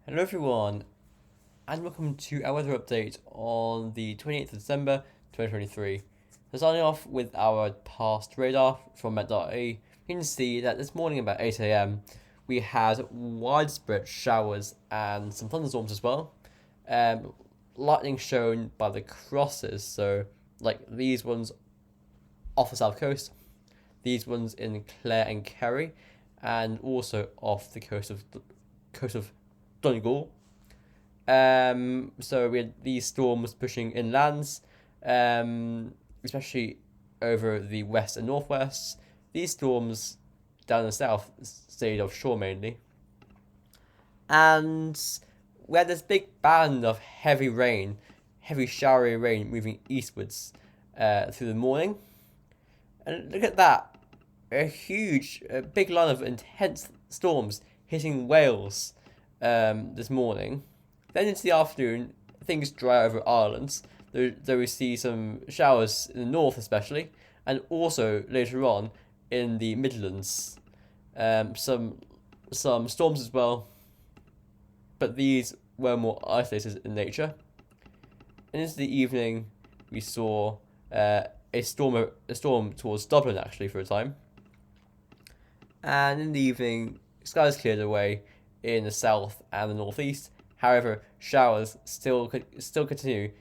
Hello everyone, and welcome to our weather update on the 28th of December 2023. So starting off with our past radar from Met.ie, you can see that this morning about 8 a.m. we had widespread showers and some thunderstorms as well. Lightning shown by the crosses, so like these ones off the south coast, these ones in Clare and Kerry, and also off the coast of Donegal. So we had these storms pushing inlands, especially over the west and northwest. These storms down in the south stayed offshore mainly. And we had this big band of heavy rain, heavy showery rain moving eastwards through the morning. And look at that, a big line of intense storms hitting Wales this morning. Then into the afternoon, things dry over Ireland, though we see some showers in the north especially, and also later on in the Midlands. Some storms as well, but these were more isolated in nature. And into the evening, we saw a storm towards Dublin actually for a time. And in the evening, skies cleared away in the south and the northeast. However, showers still continue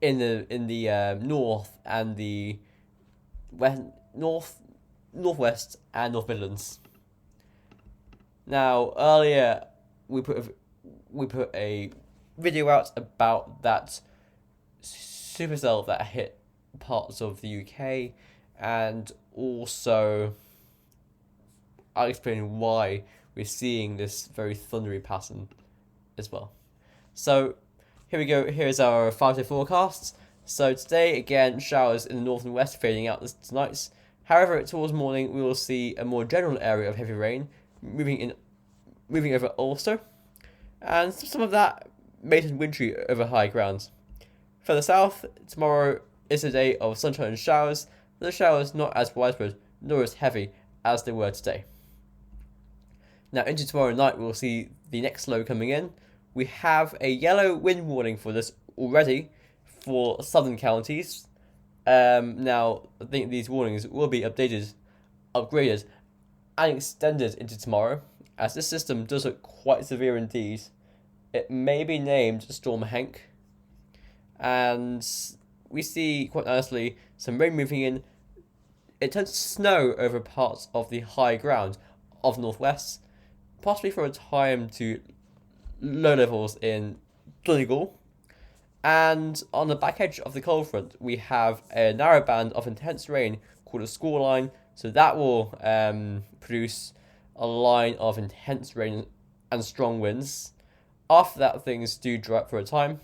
in the north and the northwest and North Midlands. Now earlier we put a video out about that supercell that hit parts of the UK, and also I'll explain why we're seeing this very thundery pattern as well. So here we go. Here's our 5-day forecasts. So today again, showers in the north and west fading out tonight. However, towards morning we will see a more general area of heavy rain moving over Ulster, and some of that may turn wintry over high ground. Further south, tomorrow is a day of sunshine and showers. The showers not as widespread nor as heavy as they were today. Now into tomorrow night, we'll see the next low coming in. We have a yellow wind warning for this already for southern counties. Now, I think these warnings will be upgraded, and extended into tomorrow, as this system does look quite severe indeed. It may be named Storm Hank, and we see quite nicely some rain moving in. It turns to snow over parts of the high ground of the northwest, possibly for a time to low levels in Donegal. And on the back edge of the cold front, we have a narrow band of intense rain called a squall line. So that will produce a line of intense rain and strong winds. After that, things do dry up for a time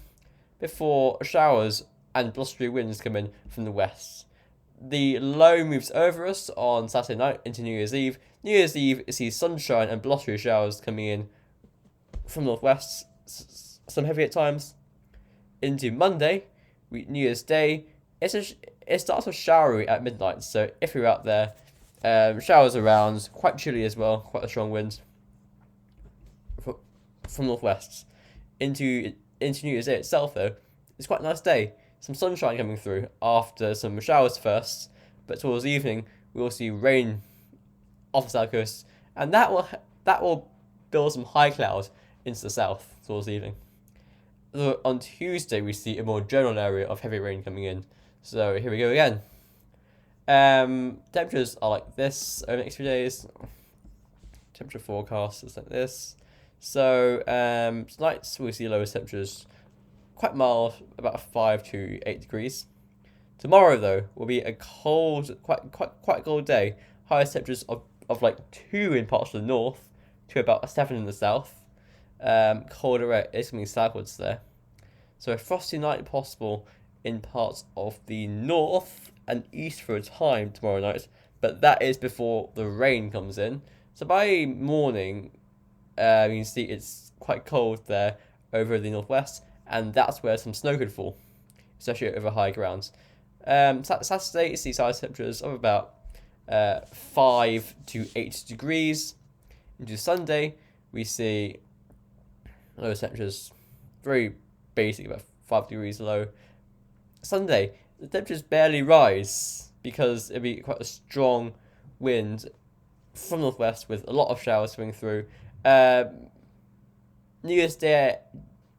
before showers and blustery winds come in from the west. The low moves over us on Saturday night into New Year's Eve. New Year's Eve sees sunshine and blustery showers coming in from northwest, some heavy at times. Into Monday, New Year's Day, it starts with showery at midnight. So if you're out there, showers around, quite chilly as well, quite a strong wind from northwest. Into New Year's Day itself, though, it's quite a nice day. Some sunshine coming through after some showers first, but towards the evening we will see rain off the south coast, and that will build some high cloud into the south towards the evening. On Tuesday we see a more general area of heavy rain coming in. So here we go again. Temperatures are like this over the next few days. Temperature forecast is like this. So tonight we see lowest temperatures quite mild, about 5 to 8 degrees. Tomorrow though will be a cold, quite cold day. Highest temperatures of like 2 in parts of the north to about 7 in the south. Colder air is coming southwards there. So a frosty night possible in parts of the north and east for a time tomorrow night, but that is before the rain comes in. So by morning, you can see it's quite cold there over the northwest, and that's where some snow could fall, especially over high grounds. Saturday, you see highest temperatures of about 5 to 8 degrees. Into Sunday, we see Low temperatures, very basic, about 5 degrees low. Sunday, the temperatures barely rise because it'll be quite a strong wind from northwest with a lot of showers swing through. New Year's Day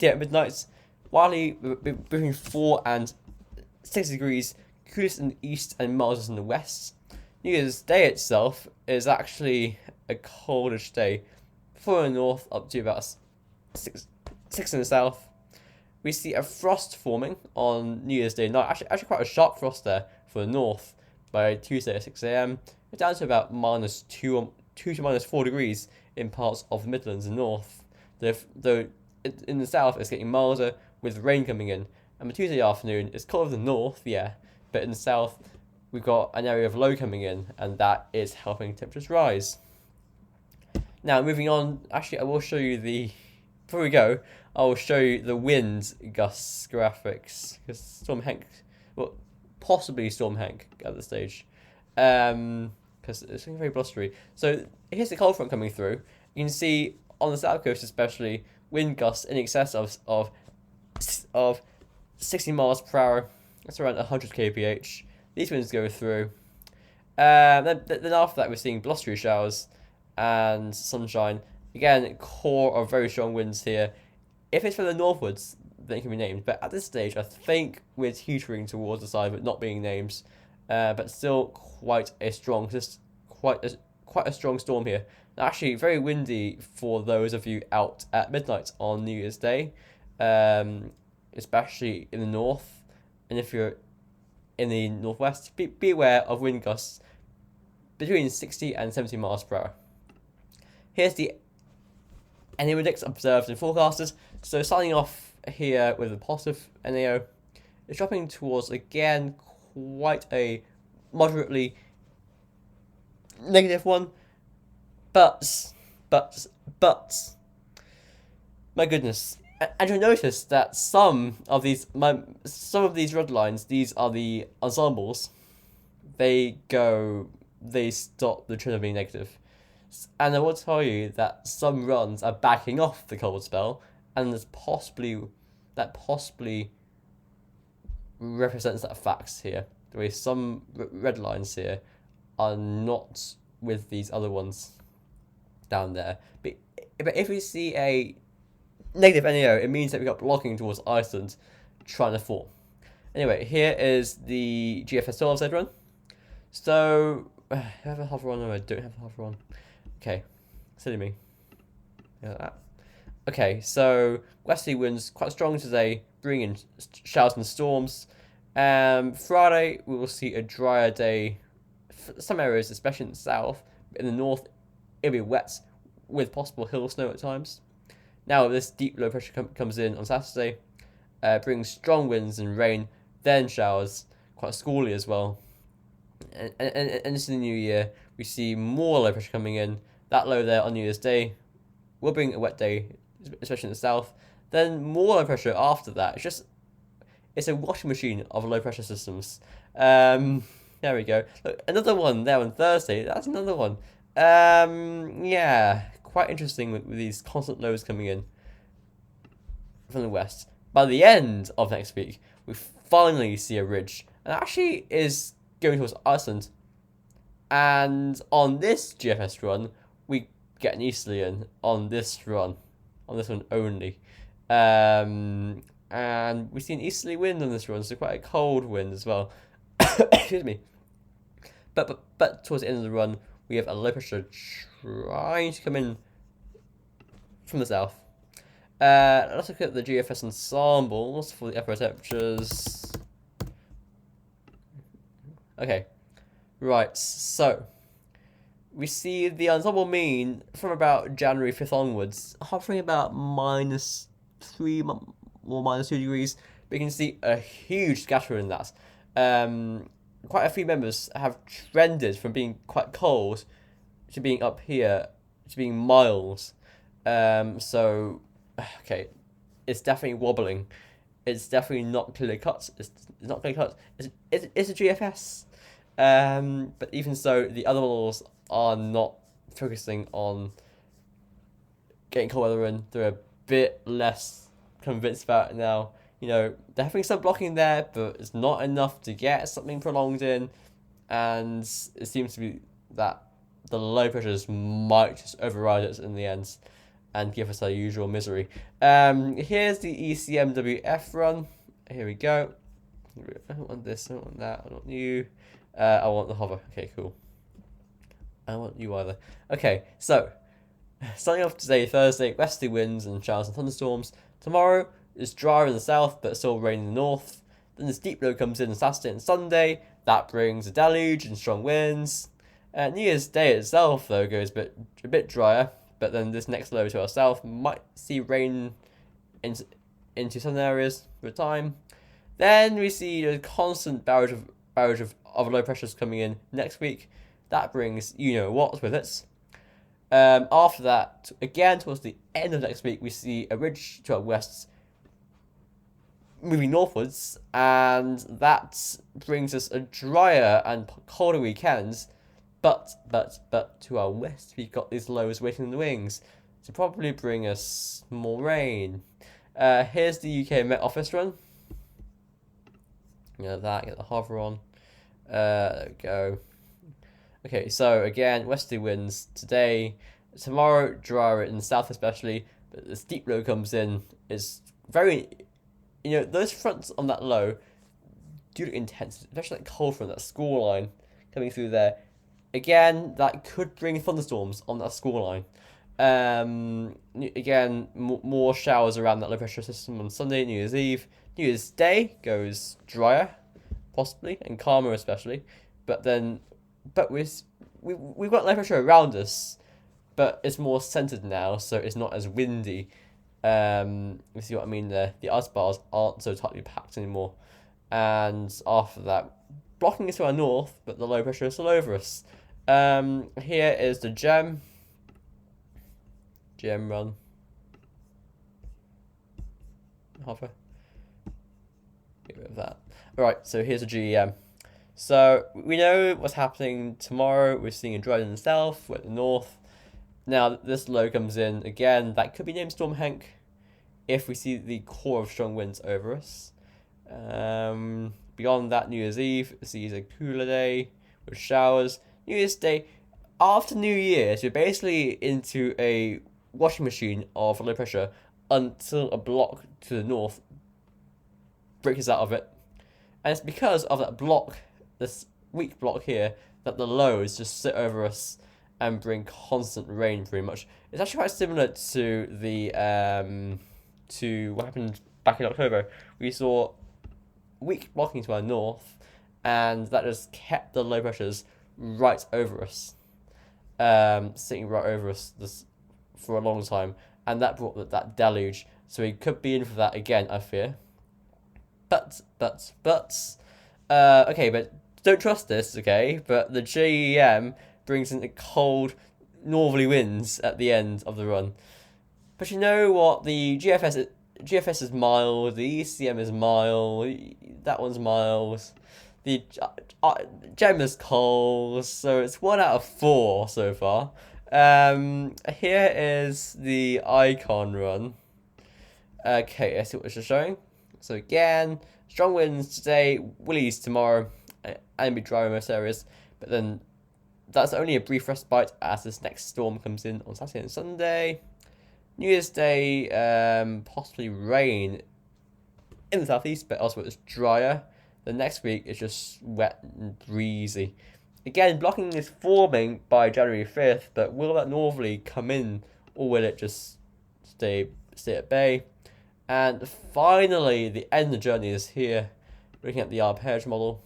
at midnight, wildly between 4 and 6 degrees, coolest in the east and mildest in the west. New Year's Day itself is actually a coldish day, 4 in the north up to about 6 in the south. We see a frost forming on New Year's Day night, actually quite a sharp frost there for the north by Tuesday at 6 a.m. It's down to about -2 to -4 degrees in parts of the Midlands and north. Though in the south it's getting milder with rain coming in. And by Tuesday afternoon it's cold in the north, yeah, but in the south we've got an area of low coming in, and that is helping temperatures rise. Now moving on, actually I will show you before we go, I will show you the wind gusts graphics, because Storm Hank, well, possibly Storm Hank at this stage, because it's very blustery. So here's the cold front coming through. You can see on the south coast especially, wind gusts in excess of 60 miles per hour. That's around 100 kph. These winds go through. Then after that we're seeing blustery showers and sunshine. Again, core of very strong winds here. If it's from the northwards, then it can be named. But at this stage, I think we're teetering towards the side of it not being named. But still quite a strong storm here. Actually, very windy for those of you out at midnight on New Year's Day, especially in the north. And if you're in the northwest, be aware of wind gusts between 60 and 70 miles per hour. Here's the NAO observed and forecasted. So starting off here with a positive NAO, it's dropping towards, again, quite a moderately negative one. But, my goodness. And you'll notice that some of these red lines, these are the ensembles, they stop the trend of being negative. And I will tell you that some runs are backing off the cold spell, and that possibly represents that fact here. The way some red lines here are not with these other ones down there. But if we see a negative NAO, it means that we got blocking towards Iceland, trying to fall. Anyway, here is the GFS 12Z run. So, I have a hover on or I don't have a hover on. Okay, silly me. Okay, so westerly winds quite strong today, bringing showers and storms. Friday we will see a drier day. For some areas, especially in the south, but in the north, it'll be wet with possible hill snow at times. Now this deep low pressure comes in on Saturday, brings strong winds and rain, then showers, quite squally as well. And into the new year, we see more low pressure coming in. That low there on New Year's Day will bring a wet day, especially in the south. Then more low pressure after that. It's a washing machine of low pressure systems. There we go. Look, another one there on Thursday. That's another one. Yeah, quite interesting with these constant lows coming in from the west. By the end of next week, we finally see a ridge, and it actually is going towards Iceland. And on this GFS run, we get an easterly on this run, on this one only. And we see an easterly wind on this run, so quite a cold wind as well. Excuse me. But towards the end of the run, we have a low pressure trying to come in from the south. Let's look at the GFS ensembles for the upper temperatures. Okay, right, so we see the ensemble mean from about January 5th onwards, hovering about -3 or -2 degrees. But you can see a huge scatter in that. Quite a few members have trended from being quite cold to being up here to being mild. So, okay, it's definitely wobbling. It's definitely not clear cut. It's not clear cut. It's a GFS. But even so, the other models are not focusing on getting cold weather in. They're bit less convinced about it now. You know, they're having some blocking there, but it's not enough to get something prolonged in, and it seems to be that the low pressures might just override it in the end and give us our usual misery. Here's the ECMWF run. Here we go. I don't want this, I don't want that, I don't want you. I want the hover. Okay, cool. I don't want you either. Okay, so starting off today, Thursday, westerly winds and showers and thunderstorms. Tomorrow is drier in the south, but still rain in the north. Then this deep low comes in on Saturday and Sunday. That brings a deluge and strong winds. New Year's Day itself, though, goes a bit drier. But then this next low to our south might see rain into some areas for a time. Then we see a constant barrage of low pressures coming in next week. That brings you know what with it. After that, again towards the end of next week, we see a ridge to our west moving northwards, and that brings us a drier and colder weekend. But to our west, we've got these lows waiting in the wings to probably bring us more rain. Here's the UK Met Office run. You know that, get the hover on. There we go. Okay, so again, westerly winds today. Tomorrow, drier in the south especially, but the steep low comes in. It's very, you know, those fronts on that low do look intense, especially that cold front, that score line coming through there. Again, that could bring thunderstorms on that scoreline. Again, more showers around that low pressure system on Sunday, New Year's Eve. New Year's Day goes drier, possibly, and calmer especially. But we've got low pressure around us, but it's more centered now, so it's not as windy. You see what I mean there? The ice bars aren't so tightly packed anymore. And after that, blocking us to our north, but the low pressure is still over us. Here is the gem run. Hover. Get rid of that. Alright, so here's a GEM. So we know what's happening tomorrow. We're seeing a dry in the south, we're at the north. Now this low comes in again. That could be named Storm Hank if we see the core of strong winds over us. Beyond that, New Year's Eve sees a cooler day with showers. New Year's Day, after New Year's, we're basically into a washing machine of low pressure until a block to the north breaks us out of it. And it's because of that block, this weak block here, that the lows just sit over us and bring constant rain pretty much. It's actually quite similar to the to what happened back in October. We saw weak blocking to our north, and that just kept the low pressures right over us, sitting right over us for a long time, and that brought that deluge. So we could be in for that again, I fear. Okay, but don't trust this, okay? But the GEM brings in the cold northerly winds at the end of the run. But you know what? The GFS is mild, the ECM is mild, that one's mild. The gem is cold, so it's 1 out of 4 so far. Here is the icon run. Okay, let's see what it's showing. So again, strong winds today, willies tomorrow, and be dry in most areas. But then that's only a brief respite as this next storm comes in on Saturday and Sunday. New Year's Day, possibly rain in the southeast, but elsewhere it's drier. The next week is just wet and breezy. Again, blocking is forming by January 5th, but will that northerly come in, or will it just stay at bay? And finally, the end of the journey is here. Looking at the arpege model.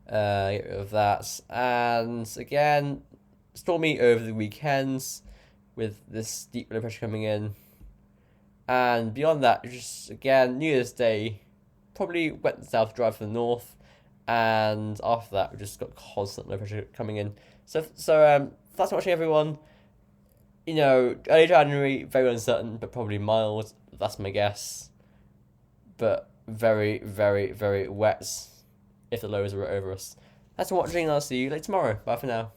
Get rid of that. And again, stormy over the weekends with this deep low pressure coming in. And beyond that, just again, New Year's Day, probably wet and south, dry for the north. And after that, we've just got constant low pressure coming in. So thanks for watching, everyone. You know, early January, very uncertain, but probably mild. That's my guess. But very, very, very wet if the lows are over us. Thanks for watching, and I'll see you later tomorrow. Bye for now.